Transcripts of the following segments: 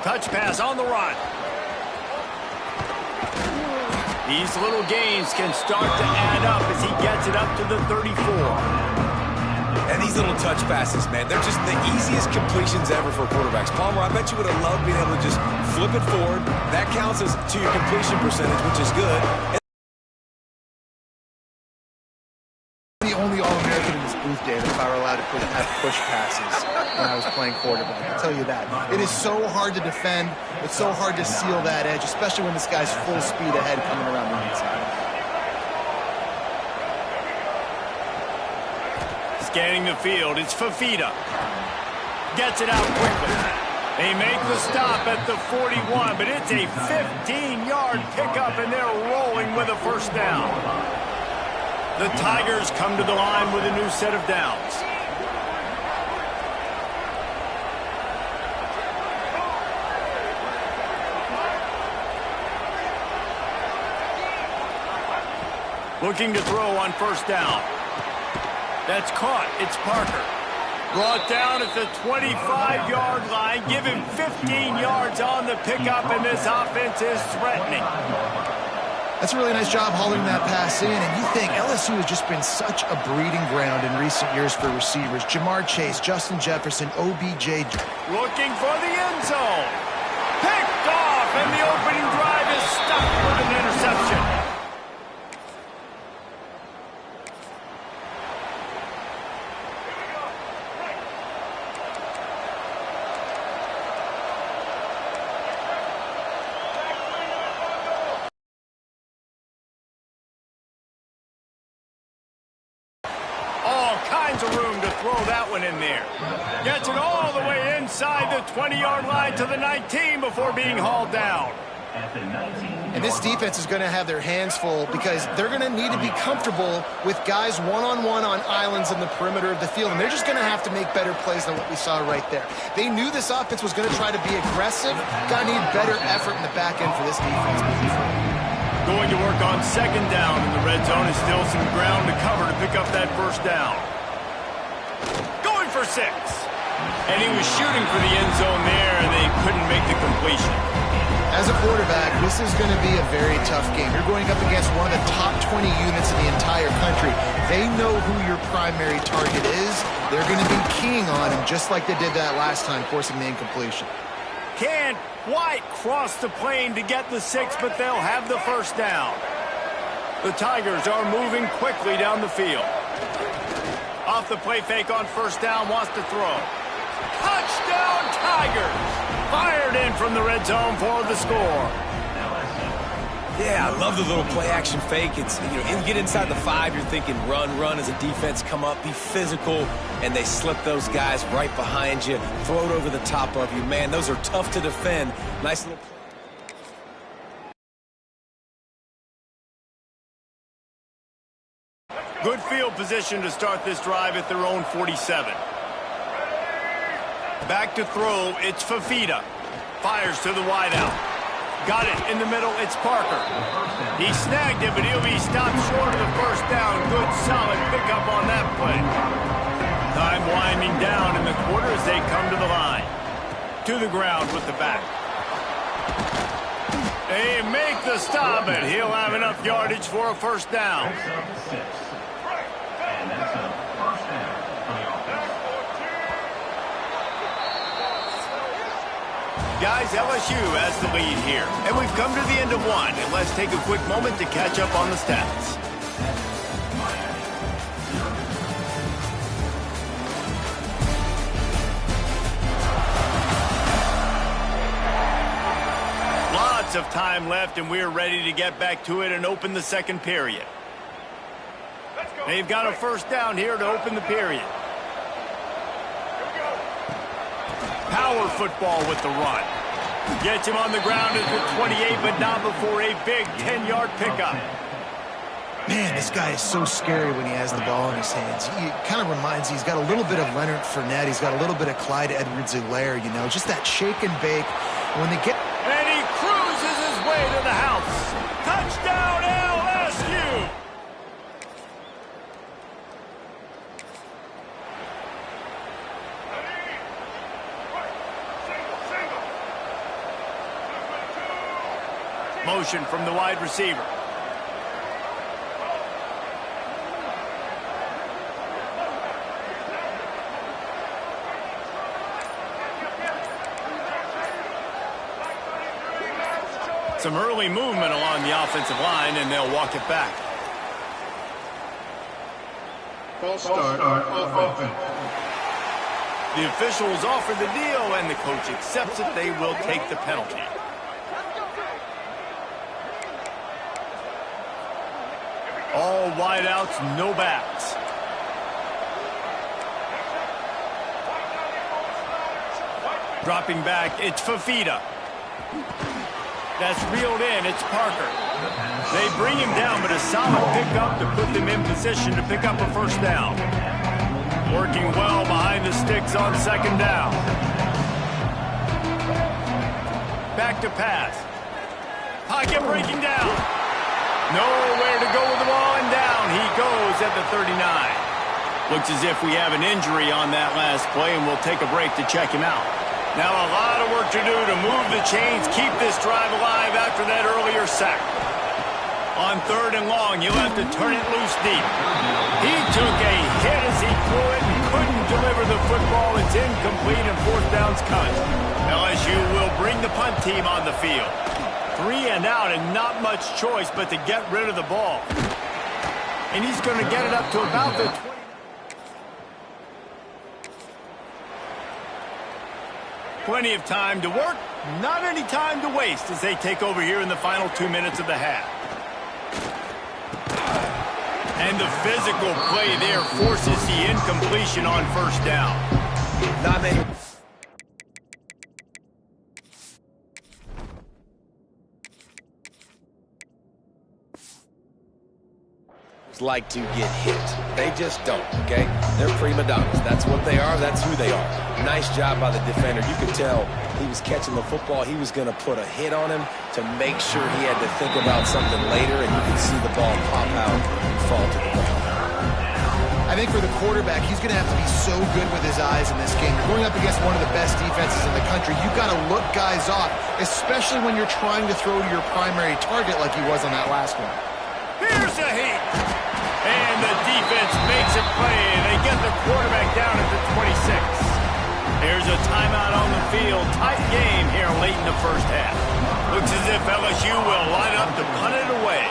Touch pass on the run. These little gains can start to add up as he gets it up to the 34. And these little touch passes, man, they're just the easiest completions ever for quarterbacks. Palmer, I bet you would have loved being able to just flip it forward. That counts as to your completion percentage, which is good. The only All-American in this booth, David, if I were allowed to have push passes when I was playing quarterback. I'll tell you that. It is so hard to defend. It's so hard to seal that edge, especially when this guy's full speed ahead coming around the inside. Scanning the field, it's Fafita. Gets it out quickly. They make the stop at the 41, but it's a 15-yard pickup, and they're rolling with a first down. The Tigers come to the line with a new set of downs. Looking to throw on first down. That's caught. It's Parker. Brought down at the 25-yard line. Give him 15 yards on the pickup, and this offense is threatening. That's a really nice job hauling that pass in, and you think LSU has just been such a breeding ground in recent years for receivers. Jamar Chase, Justin Jefferson, OBJ. Looking for the end zone. Picked off, and the opening drive is stopped with an interception. Of room to throw that one in there. Gets it all the way inside the 20-yard line to the 19 before being hauled down. And this defense is going to have their hands full because they're going to need to be comfortable with guys one-on-one on islands in the perimeter of the field, and they're just going to have to make better plays than what we saw right there. They knew this offense was going to try to be aggressive. Going to need better effort in the back end for this defense moving forward. Going to work on second down in the red zone is still some ground to cover to pick up that first down. Going for 6. And he was shooting for the end zone there, and they couldn't make the completion. As a quarterback, this is going to be a very tough game. You're going up against one of the top 20 units in the entire country. They know who your primary target is. They're going to be keying on him, just like they did that last time, forcing the incompletion. Can't quite cross the plane to get the 6, but they'll have the first down. The Tigers are moving quickly down the field. Off the play fake on first down, wants to throw. Touchdown Tigers! Fired in from the red zone for the score. Yeah, I love the little play-action fake. It's, you get inside the 5, you're thinking run as a defense, come up, be physical, and they slip those guys right behind you, throw it over the top of you. Man, those are tough to defend. Nice little play. Good field position to start this drive at their own 47. Back to throw, it's Fafita. Fires to the wideout. Got it in the middle, it's Parker. He snagged it, but he'll be stopped short of the first down. Good, solid pickup on that play. Time winding down in the quarter as they come to the line. To the ground with the back. They make the stop, and he'll have enough yardage for a first down. Guys, LSU has the lead here, and we've come to the end of one, and let's take a quick moment to catch up on the stats. Lots of time left, and we're ready to get back to it and open the second period. They've got a first down here to open the period. Power football with the run. Gets him on the ground at the 28, but not before a big 10-yard pickup. Man, this guy is so scary when he has the ball in his hands. He kind of reminds me, he's got a little bit of Leonard Fournette. He's got a little bit of Clyde Edwards-Helaire, just that shake and bake. And when they get... And he cruises his way to the house. Touchdown, LSU! Motion from the wide receiver. Some early movement along the offensive line, and they'll walk it back. False start offense. The officials offer the deal, and the coach accepts it. They will take the penalty. All wideouts, no backs. Dropping back, it's Fafita. That's reeled in, it's Parker. They bring him down, but a solid pickup to put them in position to pick up a first down. Working well behind the sticks on second down. Back to pass. Pocket breaking down. Nowhere to go with the ball, and down he goes at the 39. Looks as if we have an injury on that last play, and we'll take a break to check him out. Now a lot of work to do to move the chains, keep this drive alive after that earlier sack. On third and long, you'll have to turn it loose deep. He took a hit as he threw it and couldn't deliver the football. It's incomplete and fourth down's coming. LSU will bring the punt team on the field. 3 and out and not much choice but to get rid of the ball. And he's going to get it up to about the 20. Plenty of time to work, not any time to waste as they take over here in the final 2 minutes of the half. And the physical play there forces the incompletion on first down. Not many. Like to get hit. They just don't, okay? They're prima donnas. That's what they are. That's who they are. Nice job by the defender. You could tell he was catching the football. He was going to put a hit on him to make sure he had to think about something later, and you can see the ball pop out and fall to the ground. I think for the quarterback, he's going to have to be so good with his eyes in this game. You're going up against one of the best defenses in the country. You've got to look guys off, especially when you're trying to throw to your primary target like he was on that last one. Here's a heat. And the defense makes a play, and they get the quarterback down at the 26. There's a timeout on the field. Tight game here late in the first half. Looks as if LSU will line up to punt it away.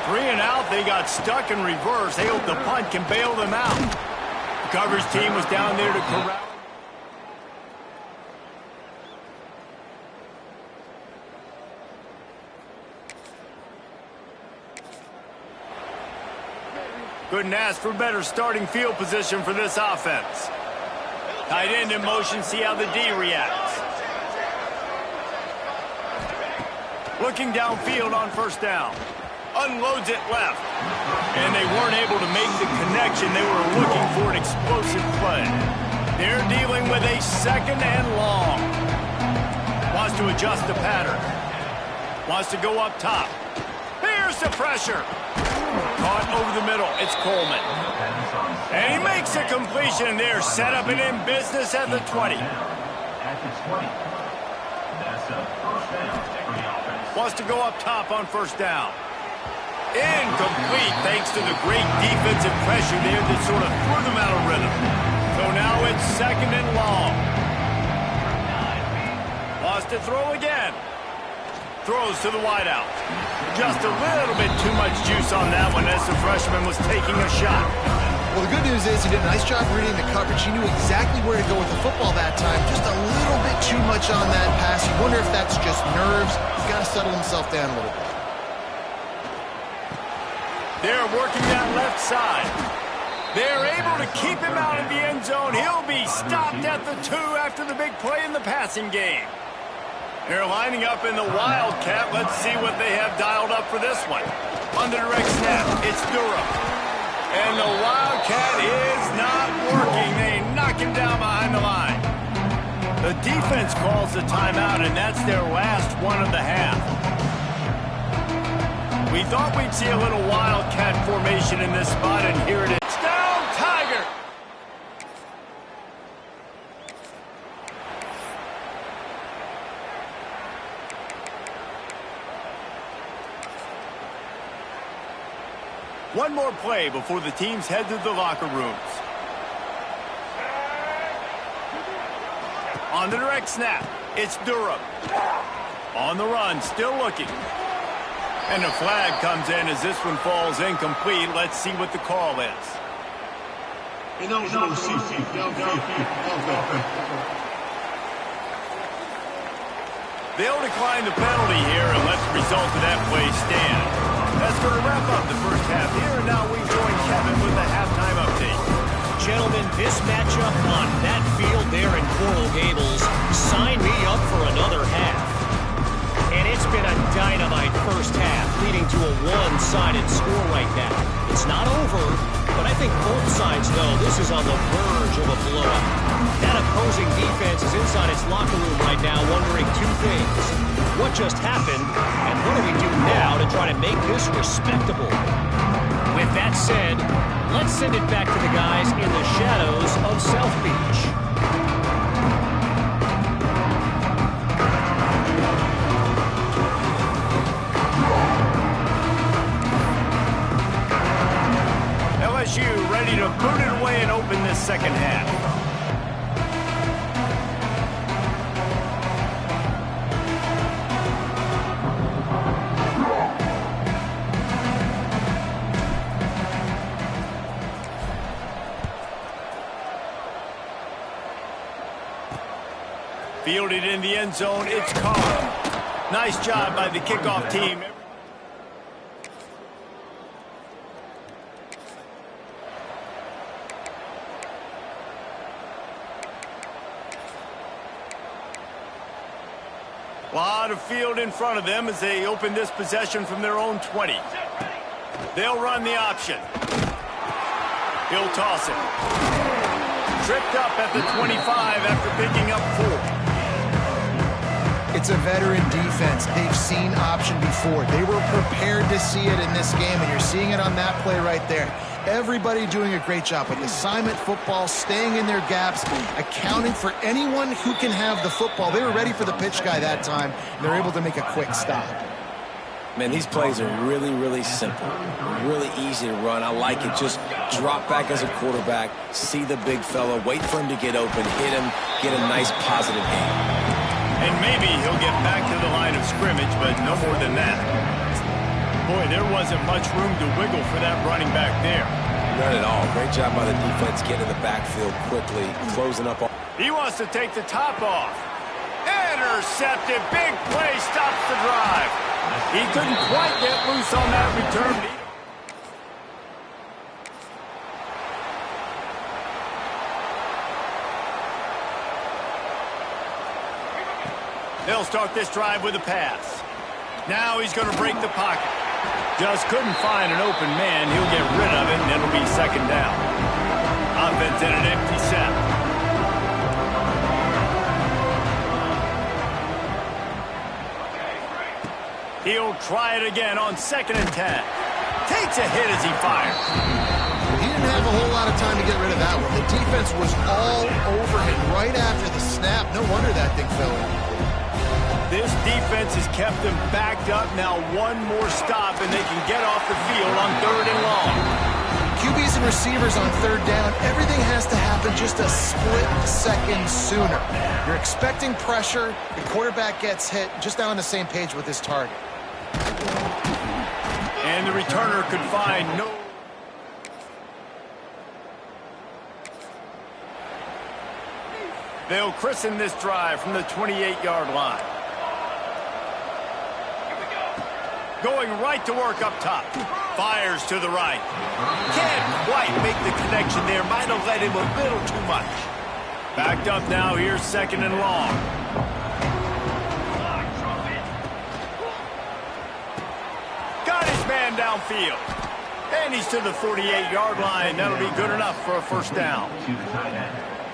3 and out, they got stuck in reverse. They hope the punt can bail them out. The coverage team was down there to corral. Couldn't ask for better starting field position for this offense. Tight end in motion, see how the D reacts. Looking downfield on first down. Unloads it left. And they weren't able to make the connection. They were looking for an explosive play. They're dealing with a second and long. Wants to adjust the pattern. Wants to go up top. Here's the pressure. Caught over the middle. It's Coleman. And he makes a completion there. Set up and in business at the 20. Wants to go up top on first down. Incomplete thanks to the great defensive pressure there that sort of threw them out of rhythm. So now it's second and long. Wants to throw again. Throws to the wideout. Just a little bit too much juice on that one as the freshman was taking a shot. Well, the good news is he did a nice job reading the coverage. He knew exactly where to go with the football that time. Just a little bit too much on that pass. You wonder if that's just nerves. He's got to settle himself down a little bit. They're working that left side. They're able to keep him out of the end zone. He'll be stopped at the 2 after the big play in the passing game. They're lining up in the Wildcat. Let's see what they have dialed up for this one. On the direct snap, it's Durham. And the Wildcat is not working. They knock him down behind the line. The defense calls the timeout, and that's their last one of the half. We thought we'd see a little Wildcat formation in this spot, and here it is. Down, Tiger! One more play before the teams head to the locker rooms. On the direct snap, it's Durham. On the run, still looking. And the flag comes in as this one falls incomplete. Let's see what the call is. Ineligible safety, downfield, offense. They'll decline the penalty here and let the result of that play stand. That's going to wrap up the first half here, and now we join Kevin with the halftime update. Gentlemen, this matchup on that field there in Coral Gables, sign me up for another half. And it's been a dynamite first half, leading to a one-sided score right now. It's not over, but I think both sides know this is on the verge of a blowout. That opposing defense is inside its locker room right now wondering two things. What just happened, and what do we do now to try to make this respectable? With that said, let's send it back to the guys in the shadows of South Beach. LSU ready to boot it away and open this second half. Fielded in the end zone, it's Carr. Nice job by the kickoff team. A lot of field in front of them as they open this possession from their own 20. They'll run the option. He'll toss it. Tripped up at the 25 after picking up 4. It's a veteran defense. They've seen option before. They were prepared to see it in this game, and you're seeing it on that play right there. Everybody doing a great job with assignment football, staying in their gaps, accounting for anyone who can have the football. They were ready for the pitch guy that time, and they're able to make a quick stop. Man, these plays are really, really simple. Really easy to run. I like it. Just drop back as a quarterback, see the big fella, wait for him to get open, hit him, get a nice positive gain. And maybe he'll get back to the line of scrimmage, but no more than that. Boy, there wasn't much room to wiggle for that running back there. None at all. Great job by the defense getting to the backfield quickly, closing up. He wants to take the top off. Intercepted. Big play stops the drive. He couldn't quite get loose on that return. They'll start this drive with a pass. Now he's going to break the pocket. Just couldn't find an open man. He'll get rid of it, and it'll be second down. Offense in an empty set. He'll try it again on 2nd and 10. Takes a hit as he fires. He didn't have a whole lot of time to get rid of that one. The defense was all over him right after the snap. No wonder that thing fell in. This defense has kept them backed up. Now one more stop, and they can get off the field on 3rd and long. QBs and receivers on 3rd down, everything has to happen just a split second sooner. You're expecting pressure. The quarterback gets hit, just not on the same page with his target. And the returner could find no... They'll christen this drive from the 28-yard line. Going right to work up top. Fires to the right. Can't quite make the connection there. Might have led him a little too much. Backed up now. Here's 2nd and long. Got his man downfield. And he's to the 48-yard line. That'll be good enough for a first down.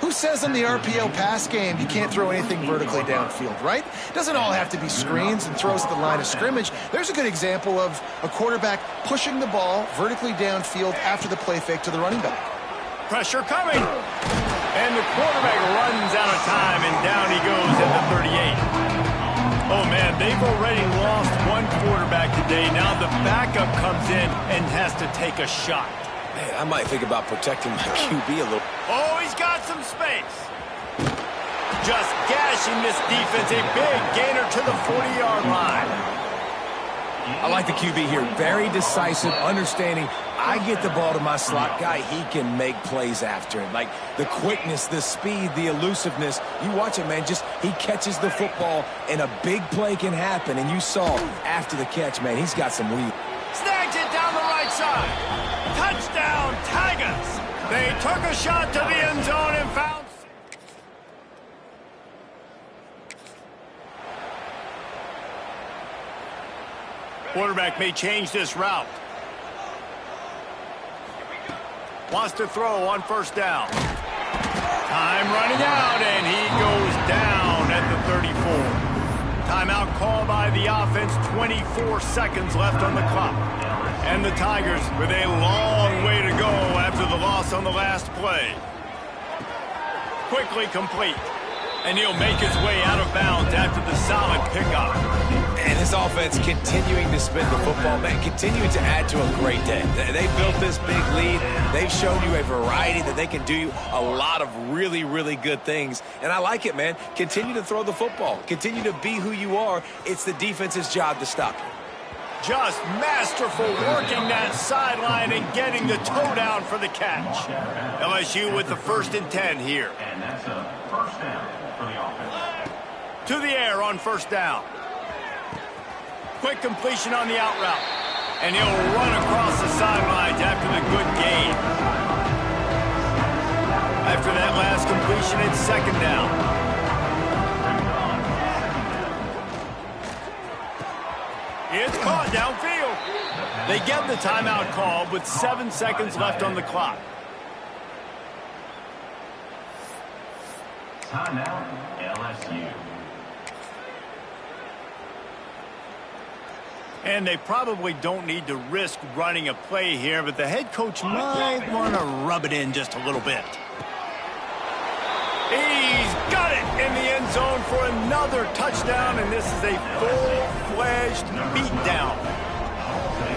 Who says in the RPO pass game you can't throw anything vertically downfield, right? It doesn't all have to be screens and throws at the line of scrimmage. There's a good example of a quarterback pushing the ball vertically downfield after the play fake to the running back. Pressure coming. And the quarterback runs out of time, and down he goes at the 38. Oh, man, they've already lost one quarterback to yesterday. Now the backup comes in and has to take a shot. Man, I might think about protecting my QB a little. Oh, he's got some space. Just gashing this defense. A big gainer to the 40-yard line. I like the QB here. Very decisive, understanding. I get the ball to my slot guy, he can make plays after it. Like the quickness, the speed, the elusiveness. You watch it, man. Just he catches the football, and a big play can happen. And you saw after the catch, man, he's got some wheel. Snags it down the right side. Touchdown, Tigers. They took a shot to the end zone and found. Quarterback may change this route. Wants to throw on first down. Time running out, and he goes down at the 34. Timeout call by the offense. 24 seconds left on the clock. And the Tigers with a long way to go after the loss on the last play. Quickly complete. And he'll make his way out of bounds after the solid pickup. And this offense continuing to spin the football, man, continuing to add to a great day. They built this big lead. They've shown you a variety that they can do a lot of really, really good things. And I like it, man. Continue to throw the football. Continue to be who you are. It's the defense's job to stop you. Just masterful working that sideline and getting the toe down for the catch. LSU with the 1st and 10 here. And that's a first down for the offense. To the air on first down. Quick completion on the out route. And he'll run across the sidelines after the good gain. After that last completion, it's 2nd down. It's caught downfield. They get the timeout called with 7 seconds left on the clock. Timeout, LSU. And they probably don't need to risk running a play here, but the head coach might want to rub it in just a little bit. He's got it in the end zone for another touchdown, and this is a full-fledged beatdown.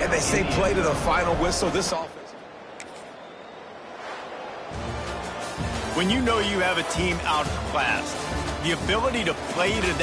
And they say play to the final whistle. This offense. When you know you have a team outclassed, the ability to play to that